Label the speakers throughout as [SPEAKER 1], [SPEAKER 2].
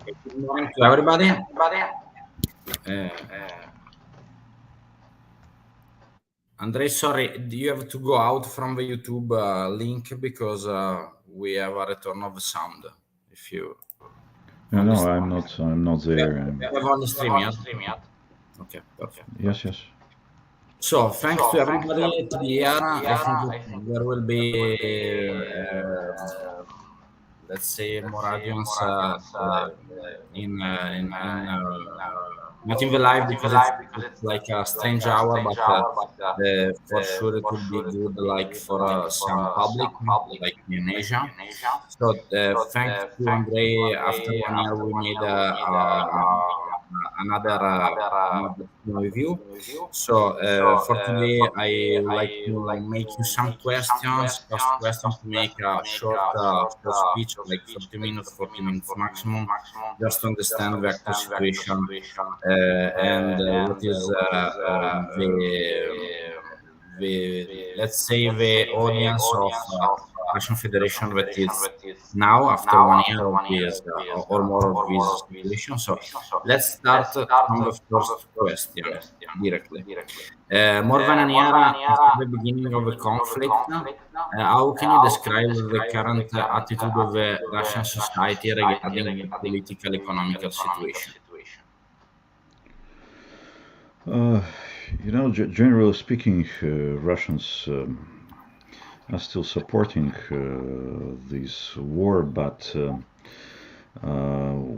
[SPEAKER 1] Good morning to everybody. Uh, Andrei, sorry, do you have to go out from the YouTube link because we have a return of sound. If you
[SPEAKER 2] No,
[SPEAKER 1] on
[SPEAKER 2] no,
[SPEAKER 1] this,
[SPEAKER 2] I'm not there.
[SPEAKER 1] you have on the stream, yeah? Okay, perfect.
[SPEAKER 2] Yes, yes.
[SPEAKER 1] So, thanks to everybody to the year. I think that there will be, let's say, more audience not in the live because it's like a strange hour, but for sure it will be good, like for some public, like in Asia. So, thanks to Andrei. After 1 year, we made another review. So for today, I would like to make you some questions, just question to make a short speech, like 30 minutes, 40 minutes maximum, just to understand the actual situation and what is the let's say the audience of Russian Federation that is now after 1 year of this or more of this situation. So let's start from the first question directly. More than a year after the beginning of the conflict, how can you describe the current attitude of the Russian society regarding the political economical situation?
[SPEAKER 2] Uh, generally speaking, Russians are still supporting this war, but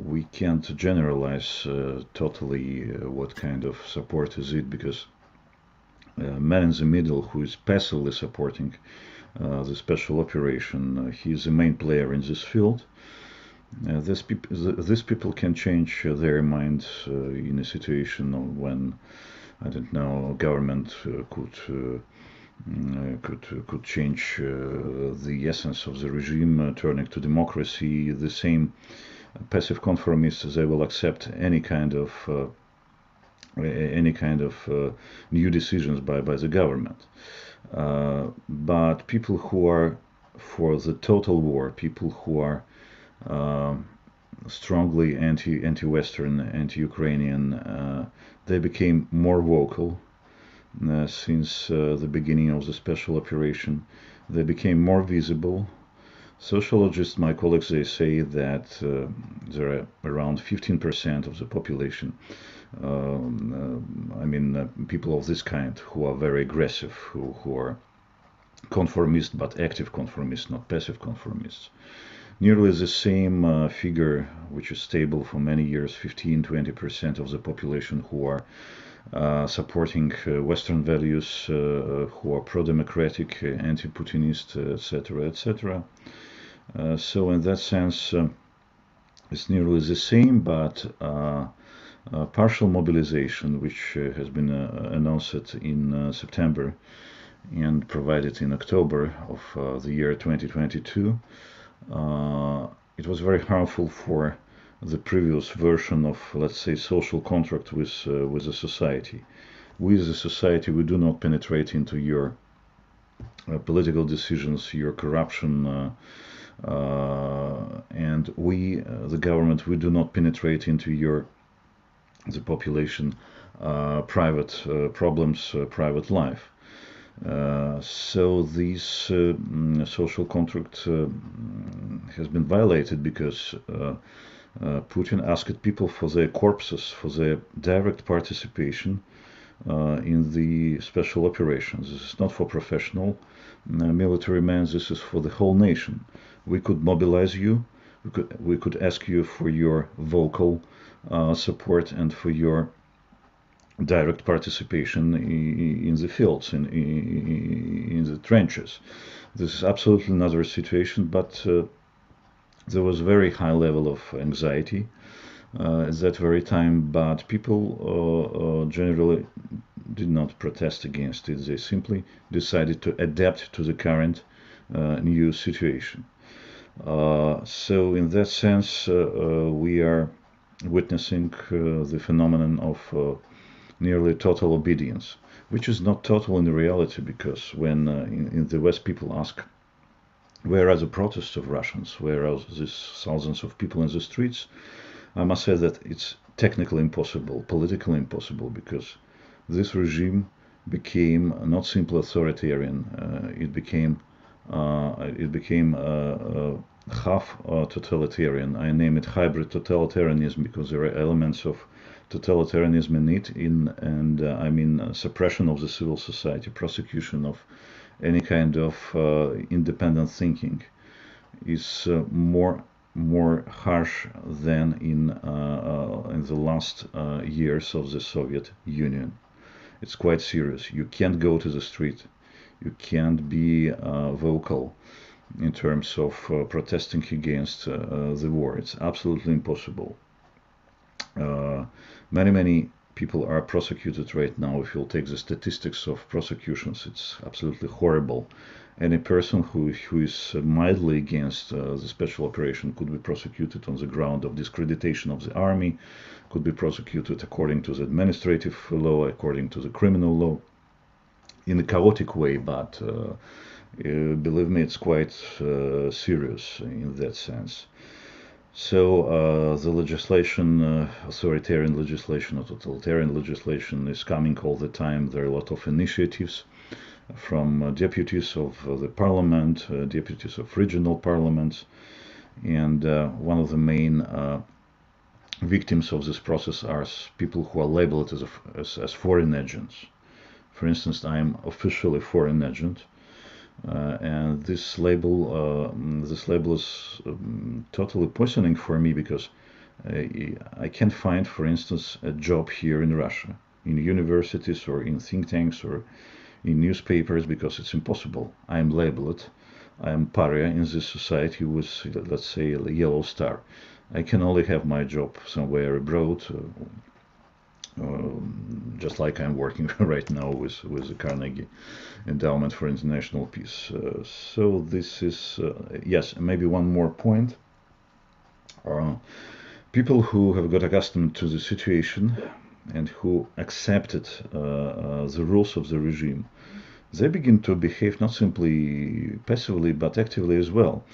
[SPEAKER 2] we can't generalize totally what kind of support is it, because man in the middle who is passively supporting the special operation, he's the main player in this field. These people can change their mind in a situation when, I don't know, government could change the essence of the regime, turning to democracy. The same passive conformists, they will accept any kind of new decisions by the government. But people who are for the total war, people who are strongly anti-Western, anti-Ukrainian, they became more vocal since the beginning of the special operation. They became more visible. Sociologists, my colleagues, they say that there are around 15% of the population, people of this kind, who are very aggressive, who are conformist, but active conformists, not passive conformists. Nearly the same figure, which is stable for many years, 15-20% of the population who are supporting Western values, who are pro-democratic, anti-Putinist, etc., etc. So in that sense, it's nearly the same, but partial mobilization, which has been announced in September and provided in October of the year 2022, it was very harmful for the previous version of, let's say, social contract with the society. We as a society, we do not penetrate into your political decisions, your corruption, and we, the government, we do not penetrate into the population private problems, private life. So this social contract has been violated because Putin asked people for their corpses, for their direct participation in the special operations. This is not for professional military men, this is for the whole nation. We could mobilize you, we could ask you for your vocal support and for your direct participation in the fields, in the trenches. This is absolutely another situation, but there was very high level of anxiety at that very time, but people generally did not protest against it. They simply decided to adapt to the current new situation. So in that sense, we are witnessing the phenomenon of nearly total obedience, which is not total in reality, because when in the West people ask, where are the protests of Russians, where are these thousands of people in the streets, I must say that it's technically impossible, politically impossible, because this regime became not simply authoritarian. It became half totalitarian. I name it hybrid totalitarianism because there are elements of totalitarianism in it, and I mean suppression of the civil society, prosecution of any kind of independent thinking is more harsh than in the last years of the Soviet Union. It's quite serious. You can't go to the street. You can't be vocal in terms of protesting against the war. It's absolutely impossible. Many people are prosecuted right now. If you'll take the statistics of prosecutions, it's absolutely horrible. Any person who is mildly against the special operation could be prosecuted on the ground of discreditation of the army, could be prosecuted according to the administrative law, according to the criminal law, in a chaotic way, but believe me, it's quite serious in that sense. So the legislation, authoritarian legislation or totalitarian legislation, is coming all the time. There are a lot of initiatives from deputies of the parliament, deputies of regional parliaments, and one of the main victims of this process are people who are labeled as foreign agents. For instance, I'm officially a foreign agent. And this label is totally poisoning for me because I can't find, for instance, a job here in Russia, in universities or in think tanks or in newspapers, because it's impossible. I'm labeled. I'm pariah in this society with, let's say, a yellow star. I can only have my job somewhere abroad, just like I'm working right now with the Carnegie Endowment for International Peace. So this is, yes, maybe one more point. People who have got accustomed to the situation and who accepted the rules of the regime, they begin to behave not simply passively but actively as well.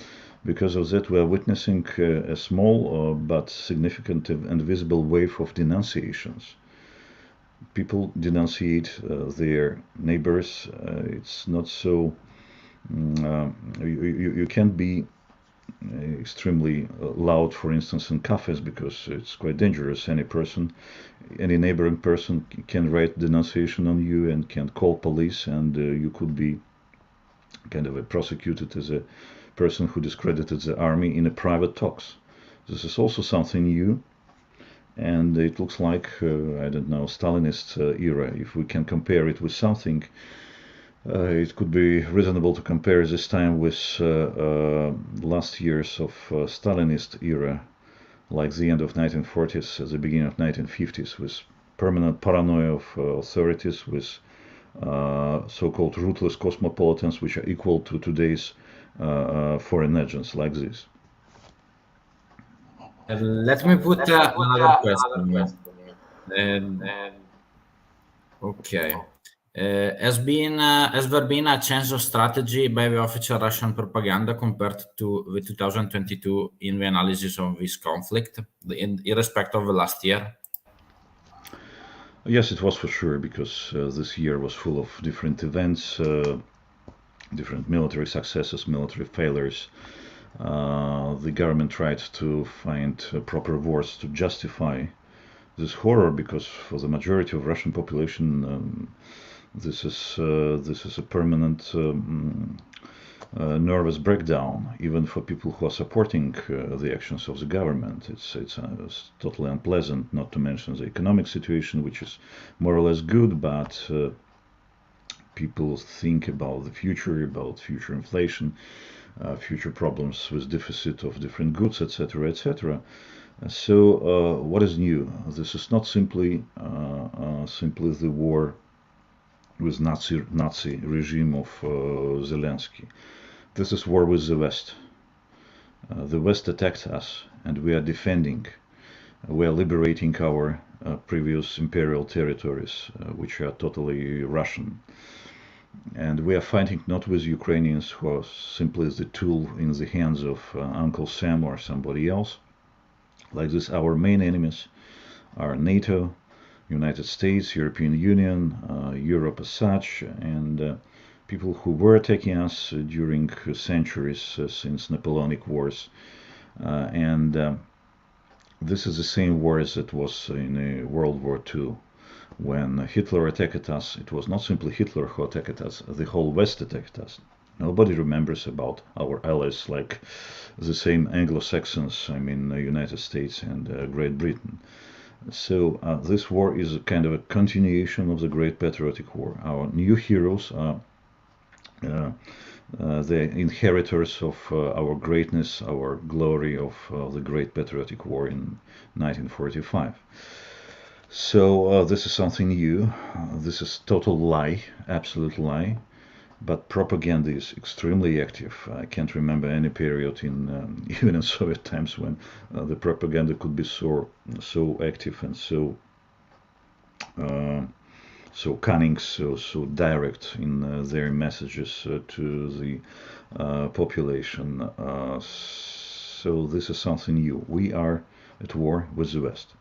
[SPEAKER 2] Because of that, we are witnessing a small but significant and visible wave of denunciations. People denunciate their neighbors. It's not so. You can't be extremely loud, for instance, in cafes, because it's quite dangerous. Any neighboring person can write denunciation on you and can call police, and you could be kind of prosecuted as a person who discredited the army in a private talks. This is also something new. And it looks like, I don't know, Stalinist era. If we can compare it with something, it could be reasonable to compare this time with last years of Stalinist era, like the end of 1940s, the beginning of 1950s, with permanent paranoia of authorities, with so-called ruthless cosmopolitans, which are equal to today's foreign agents like this.
[SPEAKER 1] Let me put another question. Okay. Has there been a change of strategy by the official Russian propaganda compared to the 2022 in the analysis of this conflict, in respect of the last year?
[SPEAKER 2] Yes, it was for sure, because this year was full of different events, different military successes, military failures. The government tried to find proper words to justify this horror, because for the majority of Russian population, this is a permanent nervous breakdown. Even for people who are supporting the actions of the government, it's totally unpleasant. Not to mention the economic situation, which is more or less good, but people think about the future, about future inflation, future problems with deficit of different goods, etc., etc. So what is new? This is not simply the war with Nazi regime of Zelensky. This is war with the West. The West attacked us, and we are defending. We are liberating our previous imperial territories, which are totally Russian. And we are fighting not with Ukrainians who are simply the tool in the hands of Uncle Sam or somebody else, Like this, our main enemies are NATO, United States, European Union, Europe as such, and people who were attacking us during centuries since Napoleonic Wars. And this is the same war as it was in World War II. When Hitler attacked us, it was not simply Hitler who attacked us, the whole West attacked us. Nobody remembers about our allies like the same Anglo-Saxons, I mean United States and Great Britain. So this war is a kind of a continuation of the Great Patriotic War. Our new heroes are the inheritors of our greatness, our glory of the Great Patriotic War in 1945. So this is something new. This is total lie, absolute lie. But propaganda is extremely active. I can't remember any period in even in Soviet times when the propaganda could be so active and so cunning, so direct in their messages to the population. So this is something new. We are at war with the West,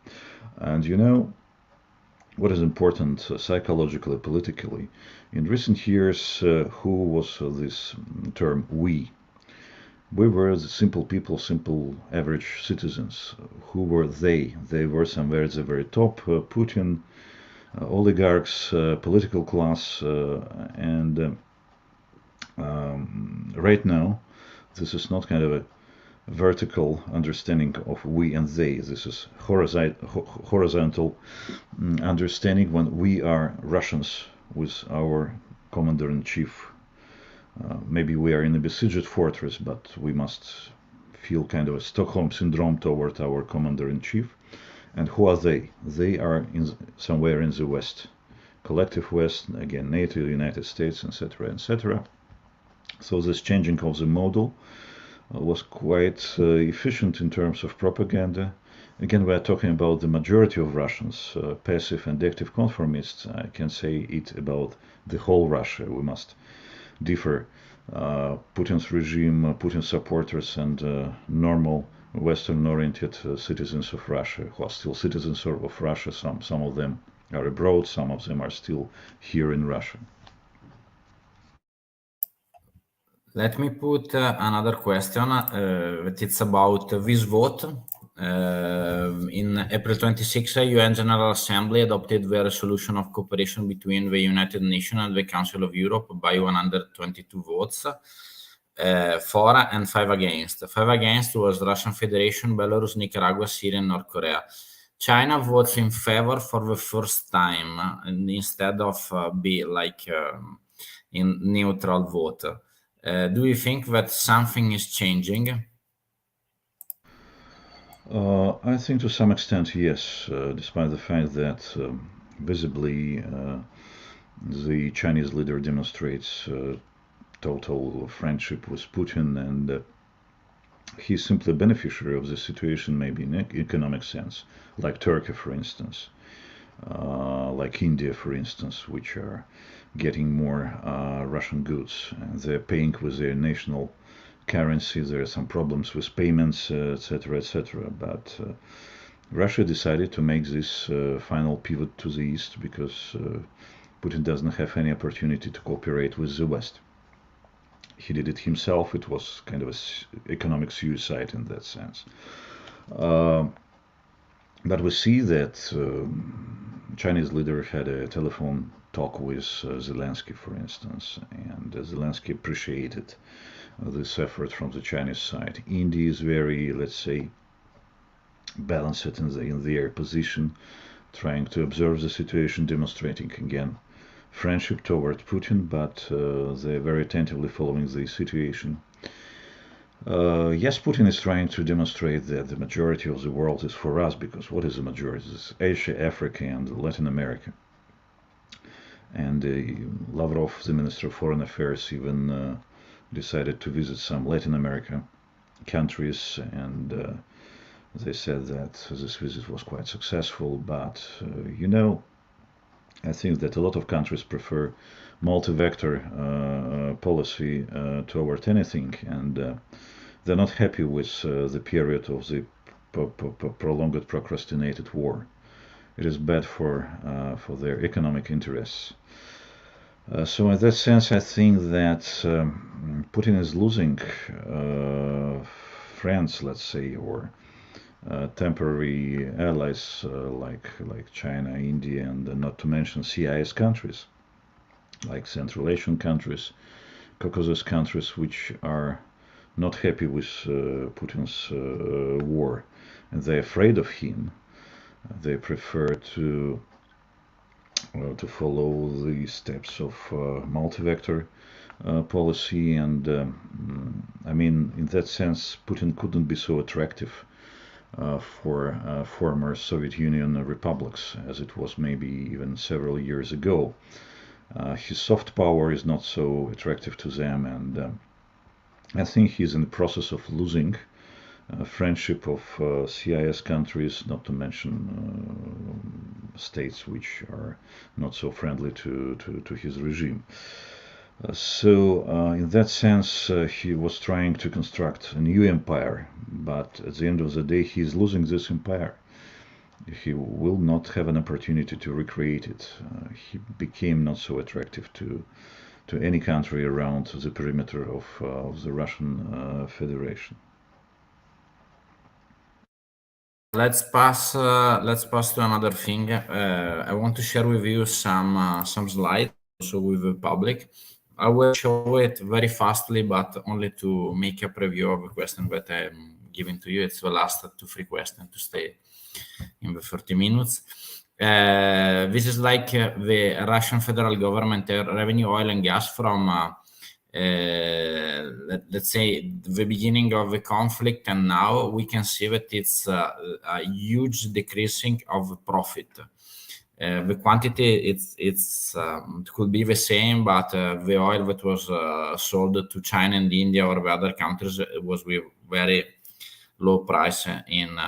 [SPEAKER 2] and you know what is important psychologically, politically. In recent years, who was this term we? We were the simple people, simple average citizens. Who were they? They were somewhere at the very top. Putin, oligarchs, political class, and right now, this is not kind of a vertical understanding of we and they. This is horizontal understanding when we are Russians with our commander-in-chief. Maybe we are in a besieged fortress, but we must feel kind of a Stockholm syndrome toward our commander-in-chief. And who are they? They are somewhere in the West, collective West, again NATO, United States, etc., etc. So this changing of the model was quite efficient in terms of propaganda. Again, we are talking about the majority of Russians, passive and active conformists. I can say it about the whole Russia. We must differ. Putin's regime, Putin's supporters, and normal Western-oriented citizens of Russia, who are still citizens of Russia. Some of them are abroad, some of them are still here in Russia.
[SPEAKER 1] Let me put another question that it's about this vote. In April 26, UN General Assembly adopted the resolution of cooperation between the United Nations and the Council of Europe by 122 votes, 4 and 5 against. 5 against was Russian Federation, Belarus, Nicaragua, Syria, and North Korea. China votes in favor for the first time instead of be like in neutral vote. Do you think that something is changing?
[SPEAKER 2] I think to some extent, yes, despite the fact that visibly the Chinese leader demonstrates total friendship with Putin, and he's simply a beneficiary of the situation, maybe in economic sense, like Turkey, for instance, like India, for instance, which are getting more Russian goods, and they're paying with their national currency. There are some problems with payments, etc., etc. But Russia decided to make this final pivot to the east because Putin doesn't have any opportunity to cooperate with the West. He did it himself. It was kind of an economic suicide in that sense. But we see that Chinese leader had a telephone talk with Zelensky, for instance, and Zelensky appreciated this effort from the Chinese side. India is very, let's say, balanced in their position, trying to observe the situation, demonstrating again friendship toward Putin, but they're very attentively following the situation. Yes, Putin is trying to demonstrate that the majority of the world is for us, because what is the majority? It's Asia, Africa, and Latin America. And Lavrov, the Minister of Foreign Affairs, even decided to visit some Latin America countries, and they said that this visit was quite successful. But you know, I think that a lot of countries prefer multi-vector policy toward anything, and they're not happy with the period of the prolonged procrastinated war. It is bad for their economic interests. So in that sense, I think that Putin is losing friends, let's say, or temporary allies like China, India, and not to mention CIS countries like Central Asian countries, Caucasus countries, which are not happy with Putin's war, and they're afraid of him. They prefer to follow the steps of multi-vector policy, and I mean, in that sense, Putin couldn't be so attractive for former Soviet Union republics as it was maybe even several years ago. His soft power is not so attractive to them, and I think he's in the process of losing friendship of CIS countries, not to mention states which are not so friendly to his regime. So in that sense, he was trying to construct a new empire, but at the end of the day, he is losing this empire. He will not have an opportunity to recreate it. He became not so attractive to any country around the perimeter of the Russian Federation.
[SPEAKER 1] Let's pass to another thing. I want to share with you some slides also with the public. I will show it very fastly, but only to make a preview of a question that I'm giving to you. It's the last 2-3 questions to stay in the 30 minutes. This is like the Russian federal government revenue oil and gas from let's say the beginning of the conflict, and now we can see that it's a huge decreasing of profit. The quantity it could be the same, but the oil that was sold to China and India or the other countries was with very low price in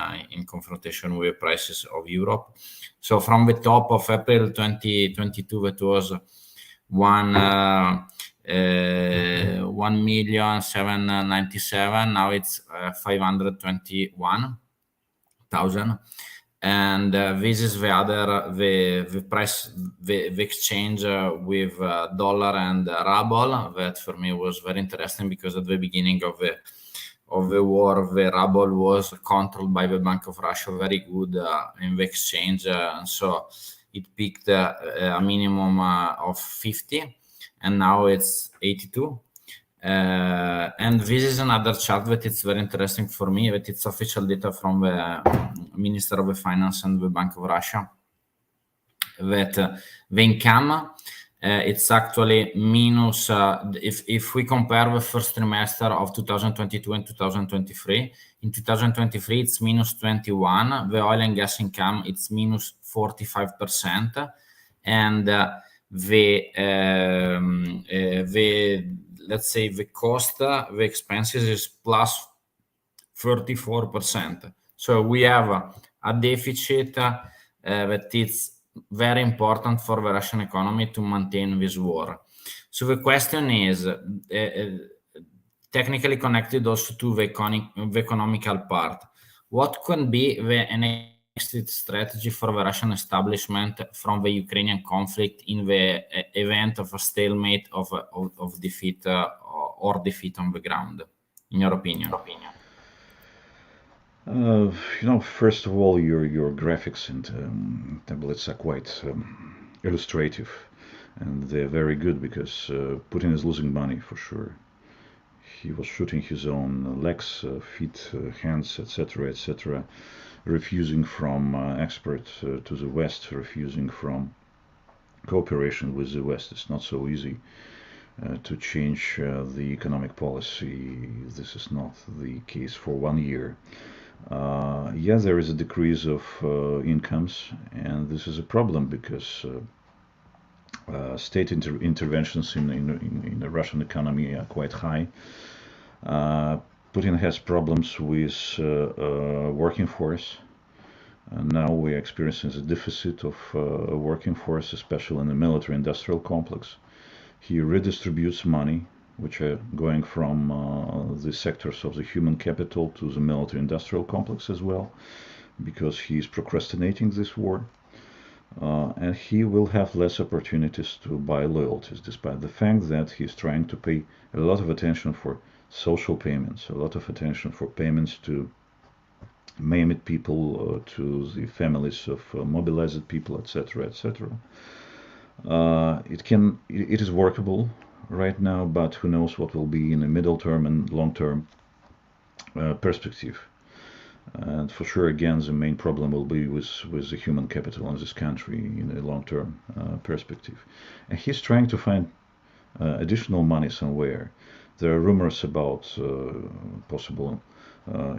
[SPEAKER 1] confrontation with prices of Europe. So from the top of April 2022, that was 1,797,000. Now it's 521,000. And this is the other the price the exchange with dollar and ruble. That for me was very interesting, because at the beginning of the war, the ruble was controlled by the Bank of Russia very good in the exchange, so it peaked a minimum of 50, and now it's 82. And this is another chart that it's very interesting for me, that it's official data from the Minister of the Finance and the Bank of Russia, that the income it's actually minus if we compare the first trimester of 2022 and 2023. In 2023 it's minus 21. The oil and gas income it's minus 45%, and the let's say the cost, the expenses is plus 34%. So we have a deficit that is very important for the Russian economy to maintain this war. So the question is technically connected also to the economical part. What can be the exit strategy for the Russian establishment from the Ukrainian conflict in the event of a stalemate of defeat or defeat on the ground, in your opinion?
[SPEAKER 2] First of all, your graphics and tablets are quite illustrative, and they're very good, because Putin is losing money for sure. He was shooting his own legs, feet, hands, etc., etc., refusing from export to the West, refusing from cooperation with the West. It's not so easy to change the economic policy. This is not the case for 1 year. Yeah, there is a decrease of incomes, and this is a problem, because state interventions in the Russian economy are quite high. Putin has problems with working force. Now we are experiencing a deficit of working force, especially in the military-industrial complex. He redistributes money which are going from the sectors of the human capital to the military-industrial complex as well, because he is procrastinating this war. And he will have less opportunities to buy loyalties, despite the fact that he's trying to pay a lot of attention for social payments, a lot of attention for payments to maimed people, to the families of mobilized people, etc., etc. It is workable right now, but who knows what will be in the middle term and long term perspective. And for sure, again, the main problem will be with the human capital in this country in a long-term perspective. And he's trying to find additional money somewhere. There are rumors about possible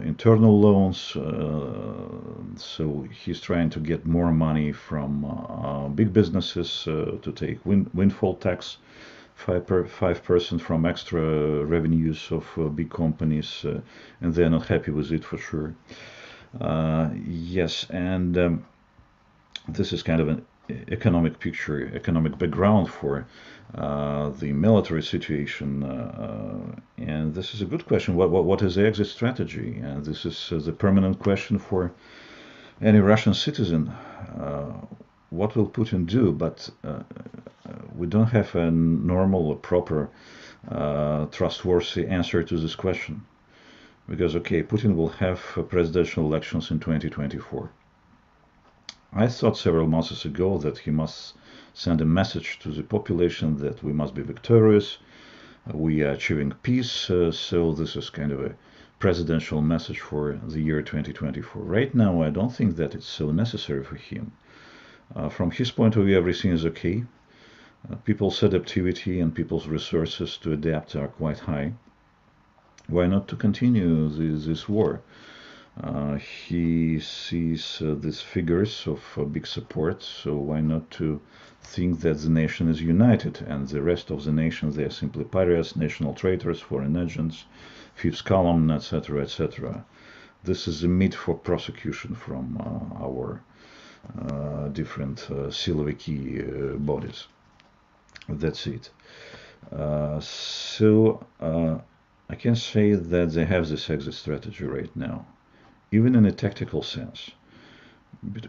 [SPEAKER 2] internal loans, so he's trying to get more money from big businesses to take windfall tax, 5% from extra revenues of big companies, and they're not happy with it for sure. Yes, and this is kind of an economic picture, economic background for the military situation, and this is a good question. What is the exit strategy? And this is the permanent question for any Russian citizen. What will Putin do? But we don't have a normal or proper trustworthy answer to this question. Because, okay, Putin will have presidential elections in 2024. I thought several months ago that he must send a message to the population that we must be victorious, we are achieving peace, so this is kind of a presidential message for the year 2024. Right now, I don't think that it's so necessary for him. From his point of view, everything is okay. People's adaptivity and people's resources to adapt are quite high. Why not to continue this war? He sees these figures of big support, so why not to think that the nation is united and the rest of the nation, they are simply pariahs, national traitors, foreign agents, fifth column, etc., etc. This is a meat for prosecution from our different Siloviki bodies. That's it. So I can say that they have this exit strategy right now, even in a tactical sense,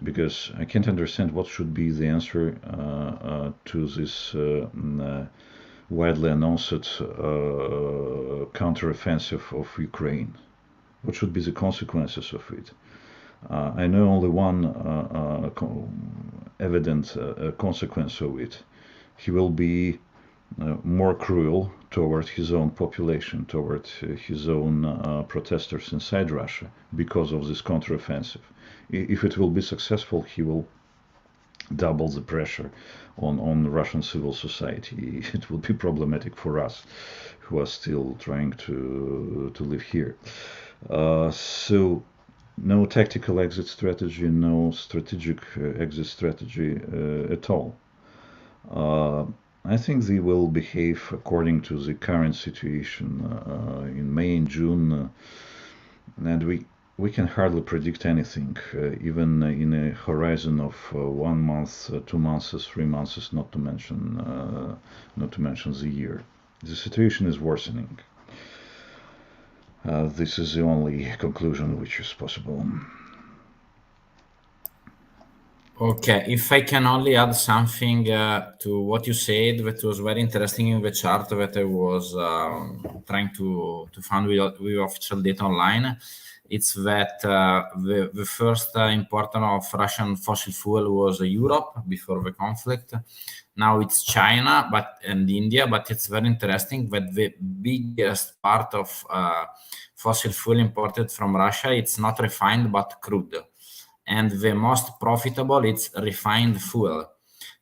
[SPEAKER 2] because I can't understand what should be the answer to this widely announced counteroffensive of Ukraine. What should be the consequences of it? I know only one evident consequence of it. He will be more cruel toward his own population, toward his own protesters inside Russia because of this counteroffensive. If it will be successful, he will double the pressure on Russian civil society. It will be problematic for us who are still trying to live here. So no tactical exit strategy, no strategic exit strategy at all. I think they will behave according to the current situation in May and June, and we can hardly predict anything, even in a horizon of 1 month, 2 months, 3 months, not to mention the year. The situation is worsening. This is the only conclusion which is possible.
[SPEAKER 1] Okay, if I can only add something to what you said, that was very interesting in the chart that I was trying to find with official data online. It's that the first importer of Russian fossil fuel was Europe before the conflict. Now it's China and India, but it's very interesting that the biggest part of fossil fuel imported from Russia, it's not refined but crude. And the most profitable, it's refined fuel.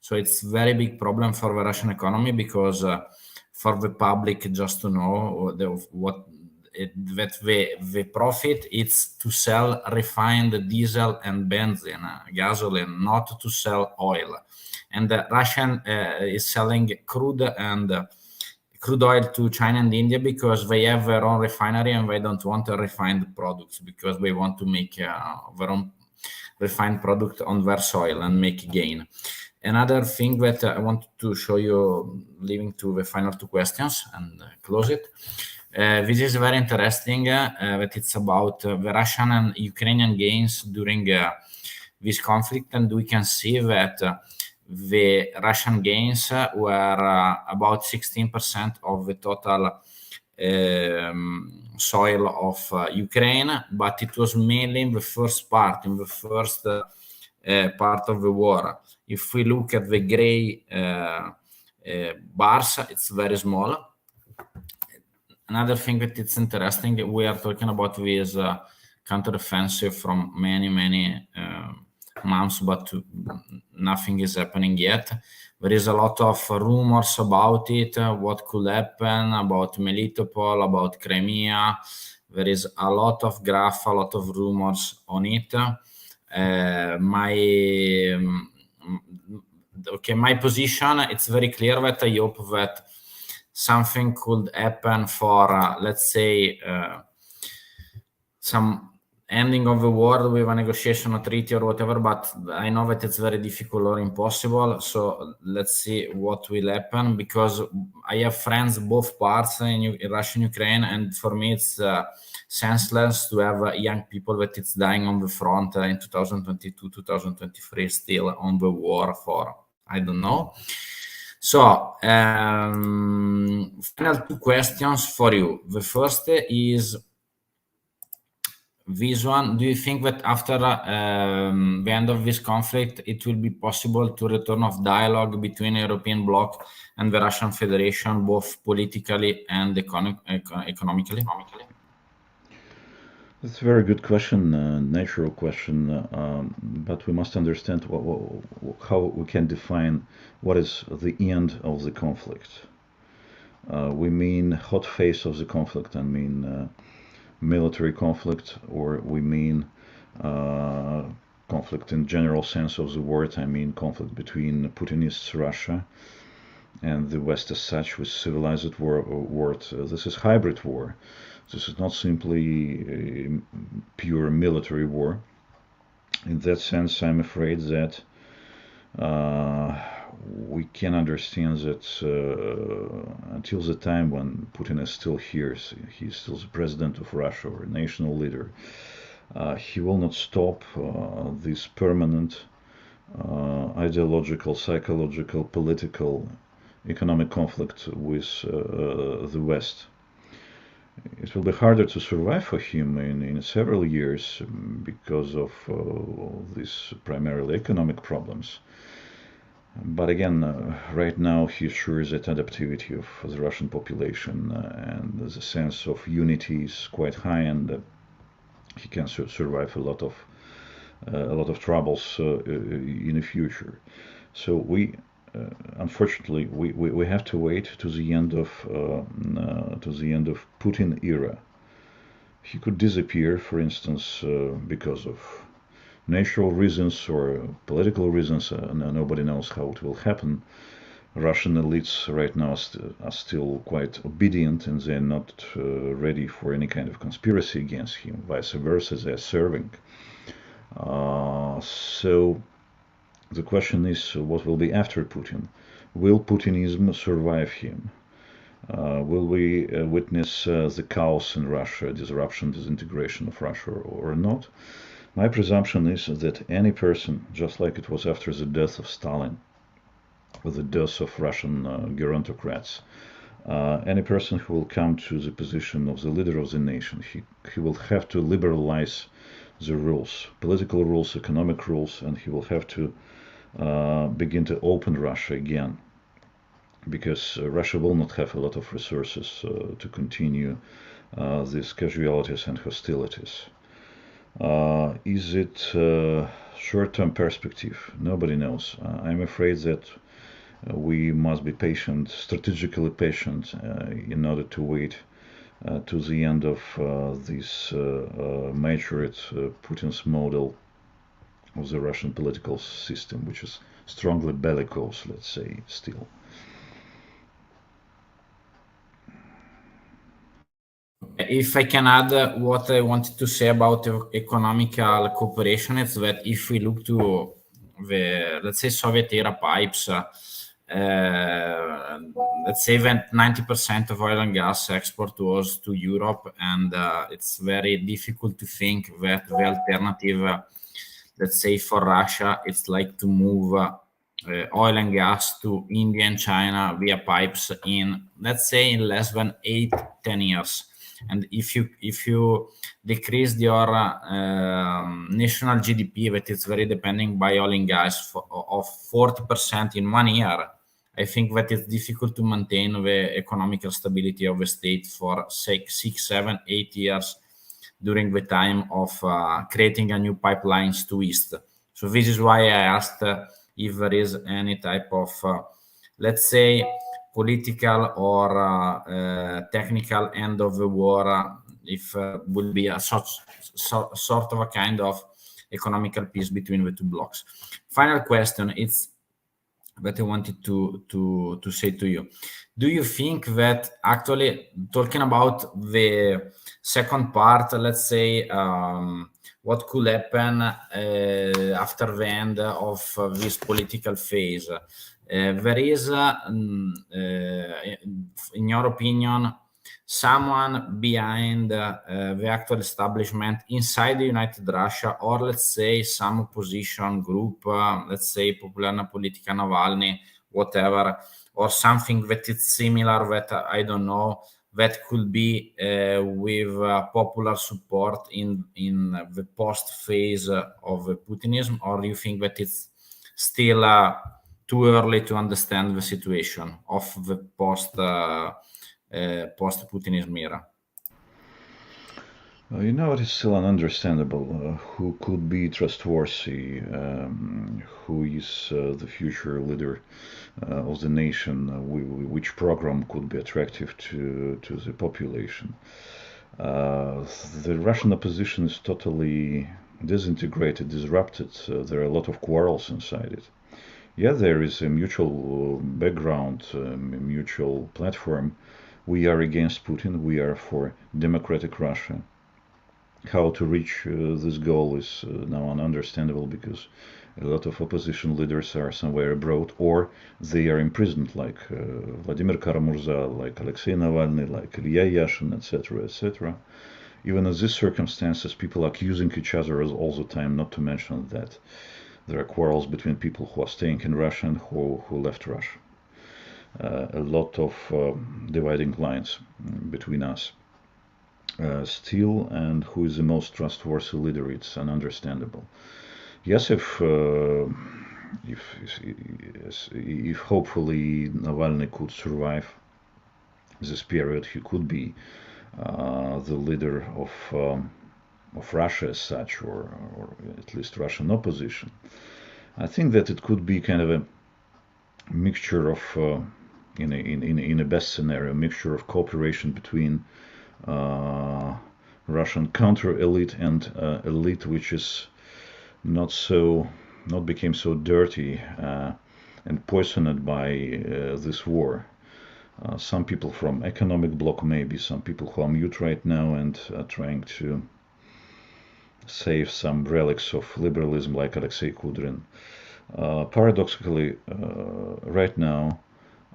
[SPEAKER 1] So it's very big problem for the Russian economy, because for the public, just to know the profit, it's to sell refined diesel and benzene, gasoline, not to sell oil. And Russian is selling crude oil to China and India because they have their own refinery and they don't want refined products, because they want to make their own refined product on their soil and make gain. Another thing that I want to show you, leaving to the final two questions and close it. This is very interesting, that it's about the Russian and Ukrainian gains during this conflict, and we can see that the Russian gains were about 16% of the total soil of Ukraine, but it was mainly in the first part, part of the war. If we look at the gray bars, it's very small. Another thing that it's interesting, we are talking about this counteroffensive from many months, but nothing is happening yet. There is a lot of rumors about it, what could happen, about Melitopol, about Crimea. There is a lot of graph, a lot of rumors on it. My position, it's very clear that I hope that something could happen for, let's say, some ending of the war with a negotiation or treaty or whatever, but I know that it's very difficult or impossible. So let's see what will happen, because I have friends both parts in Russia and Ukraine, and for me it's senseless to have young people that it's dying on the front in 2022, 2023 still on the war for, I don't know. So, final two questions for you. The first is this one. Do you think that after the end of this conflict, it will be possible to return of dialogue between the European bloc and the Russian Federation, both politically and economically?
[SPEAKER 2] That's a very good question, natural question, but we must understand how we can define what is the end of the conflict. We mean hot phase of the conflict, I mean military conflict, or we mean conflict in general sense of the word, I mean conflict between Putinist Russia and the West as such, with civilized world. This is hybrid war. This is not simply a pure military war. In that sense, I'm afraid that we can understand that until the time when Putin is still here, he's still the president of Russia or a national leader, he will not stop this permanent ideological, psychological, political, economic conflict with the West. It will be harder to survive for him in several years because of these primarily economic problems. But again, right now he assures that adaptivity of the Russian population and the sense of unity is quite high, and he can survive a lot of troubles in the future. So we unfortunately, we have to wait to the end of Putin era. He could disappear, for instance, because of natural reasons or political reasons. Nobody knows how it will happen. Russian elites right now are still quite obedient, and they're not ready for any kind of conspiracy against him. Vice versa, they're serving. So the question is, what will be after Putin? Will Putinism survive him? Will we witness the chaos in Russia, disruption, disintegration of Russia, or not? My presumption is that any person, just like it was after the death of Stalin, or the death of Russian gerontocrats, any person who will come to the position of the leader of the nation, he will have to liberalize the rules, political rules, economic rules, and he will have to begin to open Russia again, because Russia will not have a lot of resources to continue these casualties and hostilities. Is it short-term perspective? Nobody knows. I'm afraid that we must be patient, strategically patient, in order to wait to the end of this matured Putin's model of the Russian political system, which is strongly bellicose, let's say, still.
[SPEAKER 1] If I can add what I wanted to say about economical cooperation, it's that if we look to let's say Soviet era pipes. Let's say that 90% of oil and gas export was to Europe, and it's very difficult to think that the alternative, let's say for Russia, it's like to move oil and gas to India and China via pipes in, let's say, in less than 8-10 years. And if you decrease your national GDP, that is very depending by oil and gas, of 40% in 1 year, I think that it's difficult to maintain the economical stability of the state for 6, 7, 8 years during the time of creating a new pipelines to east. So this is why I asked if there is any type of, let's say, political or technical end of the war, if would be a sort of a kind of economical peace between the two blocks. Final question, it's that I wanted to say to you. Do you think that actually, talking about the second part, let's say, what could happen after the end of this political phase? There is, in your opinion, someone behind the actual establishment inside the United Russia, or let's say some opposition group, let's say Popularna Politica Navalny, whatever, or something that is similar that I don't know, that could be with popular support in the post phase of Putinism, or do you think that it's still too early to understand the situation of the post-Putinism era?
[SPEAKER 2] It is still ununderstandable who could be trustworthy, who is the future leader of the nation, which program could be attractive to the population. The Russian opposition is totally disintegrated, disrupted. There are a lot of quarrels inside it. Yeah, there is a mutual background, a mutual platform. We are against Putin. We are for democratic Russia. How to reach this goal is now ununderstandable, because a lot of opposition leaders are somewhere abroad, or they are imprisoned, like Vladimir Kara-Murza, like Alexei Navalny, like Ilya Yashin, etc., etc. Even in these circumstances, people are accusing each other all the time, not to mention that there are quarrels between people who are staying in Russia and who left Russia. A lot of dividing lines between us. Still, and who is the most trustworthy leader? It's ununderstandable. Yes, if hopefully Navalny could survive this period, he could be the leader of Russia as such, or at least Russian opposition. I think that it could be kind of a mixture of, in a best scenario, a mixture of cooperation between Russian counter-elite and elite which is not became so dirty and poisoned by this war. Some people from economic bloc, maybe some people who are mute right now and are trying to save some relics of liberalism, like Alexei Kudrin. Paradoxically, right now,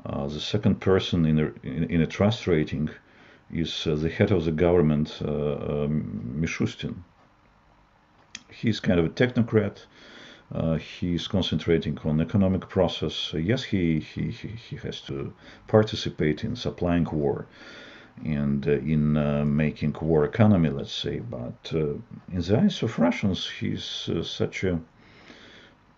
[SPEAKER 2] the second person in a trust rating is the head of the government, Mishustin. He's kind of a technocrat. He's concentrating on economic process. Yes, he has to participate in supplying war and in making war economy, let's say. But in the eyes of Russians, he's such a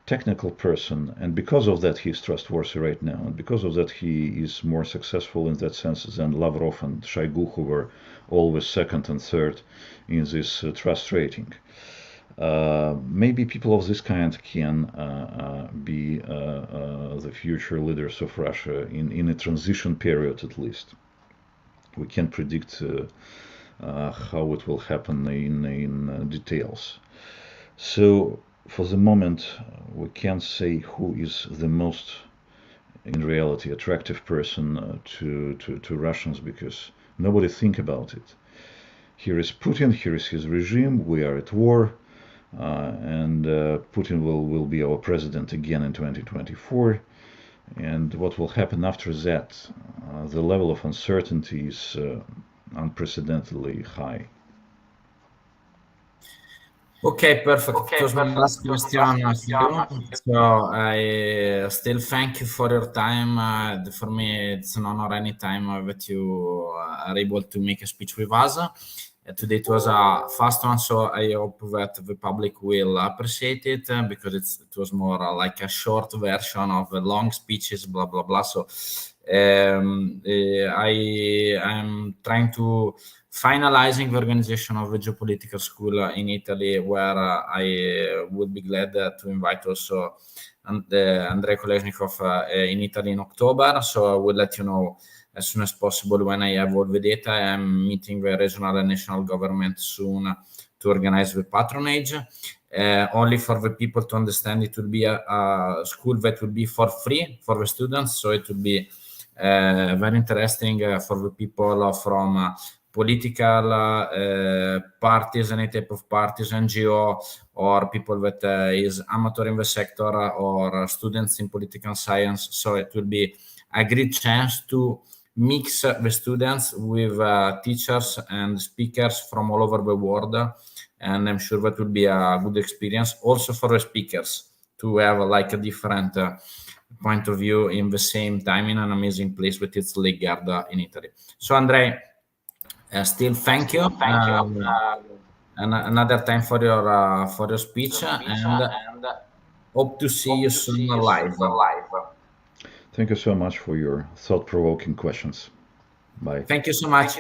[SPEAKER 2] technical person, and because of that he's trustworthy right now, and because of that he is more successful in that sense than Lavrov and Shoigu, who were always second and third in this trust rating. Maybe people of this kind can be the future leaders of Russia in a transition period, at least. We can't predict how it will happen in details. So for the moment, we can't say who is the most, in reality, attractive person to Russians, because nobody think about it. Here is Putin, here is his regime, we are at war, and Putin will be our president again in 2024. And what will happen after that? The level of uncertainty is unprecedentedly high.
[SPEAKER 1] Okay, perfect. It was my last question for you. So I still thank you for your time. For me, it's an honor anytime that you are able to make a speech with us. Today it was a fast one, so I hope that the public will appreciate it because it was more like a short version of long speeches, blah blah blah. So I'm trying to finalizing the organization of the geopolitical school in Italy, where I would be glad to invite also Andrei Kolesnikov in Italy in October. So I will let you know as soon as possible when I have all the data. I'm meeting the regional and national government soon to organize the patronage. Only for the people to understand, it will be a school that will be for free for the students. So it will be very interesting for the people from political parties, any type of parties, NGO, or people that is amateur in the sector, or students in political science. So it will be a great chance to mix the students with teachers and speakers from all over the world. And I'm sure that will be a good experience also for the speakers to have like a different point of view in the same time in an amazing place, which is Gaidar in Italy. So Andrei, still thank you. And another time for your speech, and hope to see you soon live.
[SPEAKER 2] Thank you so much for your thought-provoking questions. Bye.
[SPEAKER 1] Thank you so much.